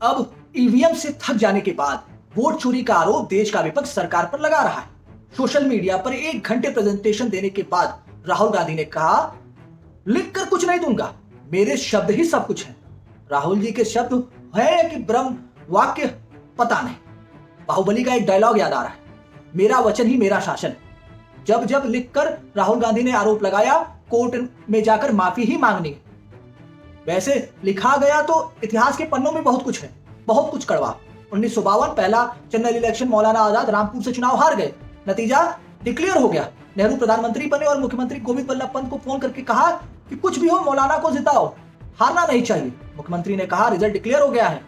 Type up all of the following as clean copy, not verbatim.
अब ईवीएम से थक जाने के बाद वोट चोरी का आरोप देश का विपक्ष सरकार पर लगा रहा है। सोशल मीडिया पर 1 घंटे प्रेजेंटेशन देने के बाद राहुल गांधी ने कहा, लिखकर कुछ नहीं दूंगा, मेरे शब्द ही सब कुछ है। राहुल जी के शब्द है कि ब्रह्म वाक्य पता नहीं। बाहुबली का एक डायलॉग याद आ रहा है, मेरा वचन ही मेरा शासन। जब जब लिखकर राहुल गांधी ने आरोप लगाया, कोर्ट में जाकर माफी ही मांगनी। वैसे लिखा गया तो इतिहास के पन्नों में बहुत कुछ है, बहुत कुछ कड़वा। 1952 पहला जनरल इलेक्शन, मौलाना आजाद रामपुर से चुनाव हार गए, नतीजा डिक्लेयर हो गया। नेहरू प्रधानमंत्री बने और मुख्यमंत्री गोविंद वल्लभ पंत को फोन करके कहा कि कुछ भी हो मौलाना को जिताओ, हारना नहीं चाहिए। मुख्यमंत्री ने कहा रिजल्ट डिक्लेयर हो गया है।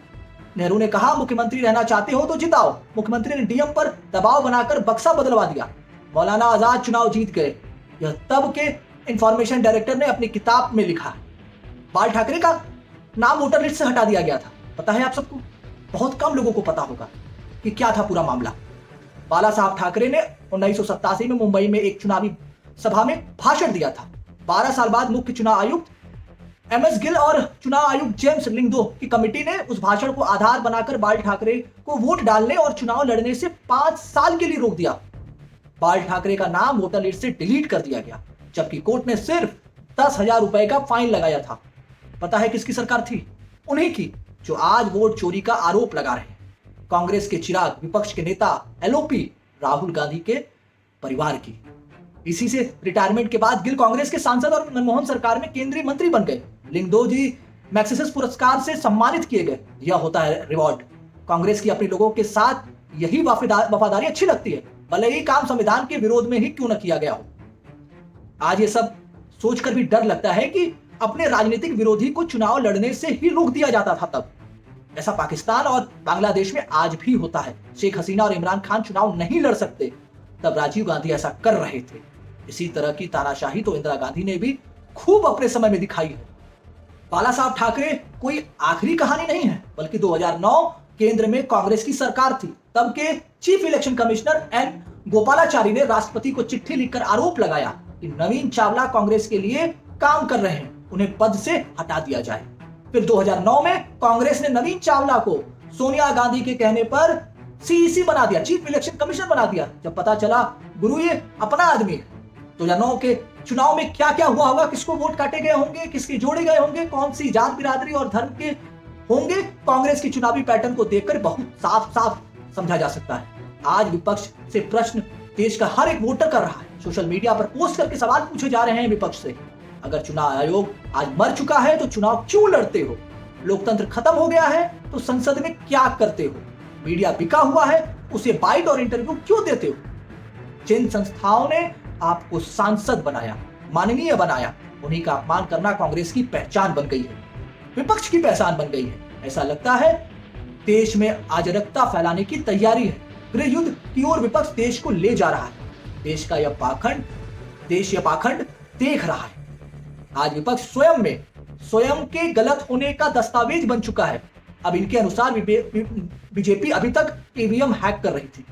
नेहरू ने कहा मुख्यमंत्री रहना चाहते हो तो जिताओ। मुख्यमंत्री ने डीएम पर दबाव बनाकर बक्सा बदलवा दिया। मौलाना आजाद चुनाव जीत गए। यह तब के इंफॉर्मेशन डायरेक्टर ने अपनी किताब में लिखा। बाल ठाकरे का नाम वोटर लिस्ट से हटा दिया गया था। पता है आप सबको? बहुत कम लोगों को पता होगा कि क्या था पूरा मामला। बाला साहब ठाकरे ने 1987 में मुंबई में एक चुनावी सभा में भाषण दिया था। 12 साल बाद मुख्य चुनाव आयुक्त एमएस गिल और चुनाव आयुक्त जेम्स लिंगदो की कमेटी ने उस भाषण को आधार बनाकर बाल ठाकरे को वोट डालने और चुनाव लड़ने से 5 साल के लिए रोक दिया। बाल ठाकरे का नाम वोटर लिस्ट से डिलीट कर दिया गया, जबकि कोर्ट ने सिर्फ 10,000 रुपए का फाइन लगाया था। पता है किसकी सरकार थी? उन्हीं की जो आज वोट चोरी का आरोप लगा रहे हैं। कांग्रेस के चिराग, विपक्ष के नेता, एलओपी राहुल गांधी के परिवार की। इसी से रिटायरमेंट के बाद गिल कांग्रेस के सांसद और मनमोहन सरकार में केंद्रीय मंत्री बन गए। लिंगदो जी मैग्सेसे पुरस्कार से सम्मानित किए गए। यह होता है रिवॉर्ड। कांग्रेस की अपने लोगों के साथ यही वफादारी अच्छी लगती है, भले ही काम संविधान के विरोध में ही क्यों न किया गया हो। आज ये सब सोचकर भी डर लगता है कि अपने राजनीतिक विरोधी को चुनाव लड़ने से ही रोक दिया जाता था तब। ऐसा पाकिस्तान और बांग्लादेश में आज भी होता है। शेख हसीना और इमरान खान चुनाव नहीं लड़ सकते, तब राजीव गांधी ऐसा कर रहे थे। इसी तरह की तानाशाही तो इंदिरा गांधी ने भी खूब अपने समय में दिखाई है। बाला साहब ठाकरे कोई आखिरी कहानी नहीं है, बल्कि 2009 केंद्र में कांग्रेस की सरकार थी। तब के chief election commissioner N Gopalachari ने राष्ट्रपति को चिट्ठी लिखकर आरोप लगाया कि नवीन चावला कांग्रेस के लिए काम कर रहे हैं, उन्हें पद से हटा दिया जाए। फिर 2009 में कांग्रेस ने नवीन चावला को सोनिया गांधी के कहने पर सीईसी बना दिया, चीफ इलेक्शन कमिश्नर बना दिया। जब पता चला गुरु ये अपना आदमी है। 2009 के चुनाव में क्या क्या हुआ होगा, किसको वोट काटे गए होंगे, किसके जोड़े गए होंगे, कौन सी जात बिरादरी और धर्म के होंगे, कांग्रेस की चुनावी पैटर्न को देखकर बहुत साफ साफ समझा जा सकता है। आज विपक्ष से प्रश्न देश का हर एक वोटर कर रहा है। सोशल मीडिया पर पोस्ट करके सवाल पूछे जा रहे हैं विपक्ष से। अगर चुनाव आयोग आज मर चुका है तो चुनाव क्यों लड़ते हो? लोकतंत्र खत्म हो गया है तो संसद में क्या करते हो? मीडिया बिका हुआ है, उसे बाइट और इंटरव्यू क्यों देते हो? जिन संस्थाओं ने आपको सांसद बनाया, माननीय बनाया, उन्हीं का अपमान करना कांग्रेस की पहचान बन गई है, विपक्ष की पहचान बन गई है। ऐसा लगता है देश में अराजकता फैलाने की तैयारी है। गृह युद्ध की ओर विपक्ष देश को ले जा रहा है। देश यह पाखंड देख रहा है। आज विपक्ष स्वयं के गलत होने का दस्तावेज बन चुका है। अब इनके अनुसार बीजेपी अभी तक ईवीएम हैक कर रही थी,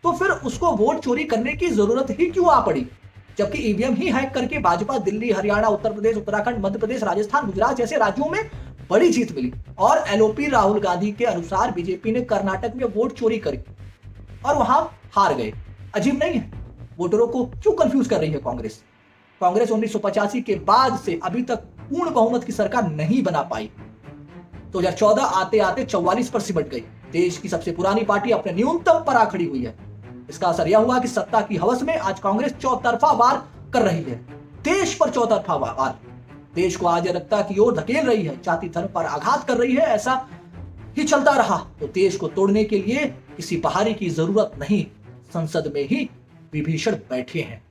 तो फिर उसको वोट चोरी करने की जरूरत ही क्यों आ पड़ी? जबकि ईवीएम ही हैक करके भाजपा दिल्ली, हरियाणा, उत्तर प्रदेश, उत्तराखंड, मध्य प्रदेश, राजस्थान, गुजरात जैसे राज्यों में बड़ी जीत मिली। और एलओपी राहुल गांधी के अनुसार बीजेपी ने कर्नाटक में वोट चोरी करी और वहां हार गए। अजीब नहीं है? वोटरों को क्यों कंफ्यूज कर रही है कांग्रेस? कांग्रेस 1985 के बाद से अभी तक पूर्ण बहुमत की सरकार नहीं बना पाई। 2014 आते आते 44 पर सिमट गई। देश की सबसे पुरानी पार्टी अपने न्यूनतम पर आ खड़ी हुई है। इसका असर यह हुआ कि सत्ता की हवस में आज कांग्रेस चौतरफा वार कर रही है। देश पर चौतरफा वार, देश को अराजकता की ओर धकेल रही है, जाति धर्म पर आघात कर रही है। ऐसा ही चलता रहा तो देश को तोड़ने के लिए किसी बहारी की जरूरत नहीं। संसद में ही विभीषण बैठे हैं।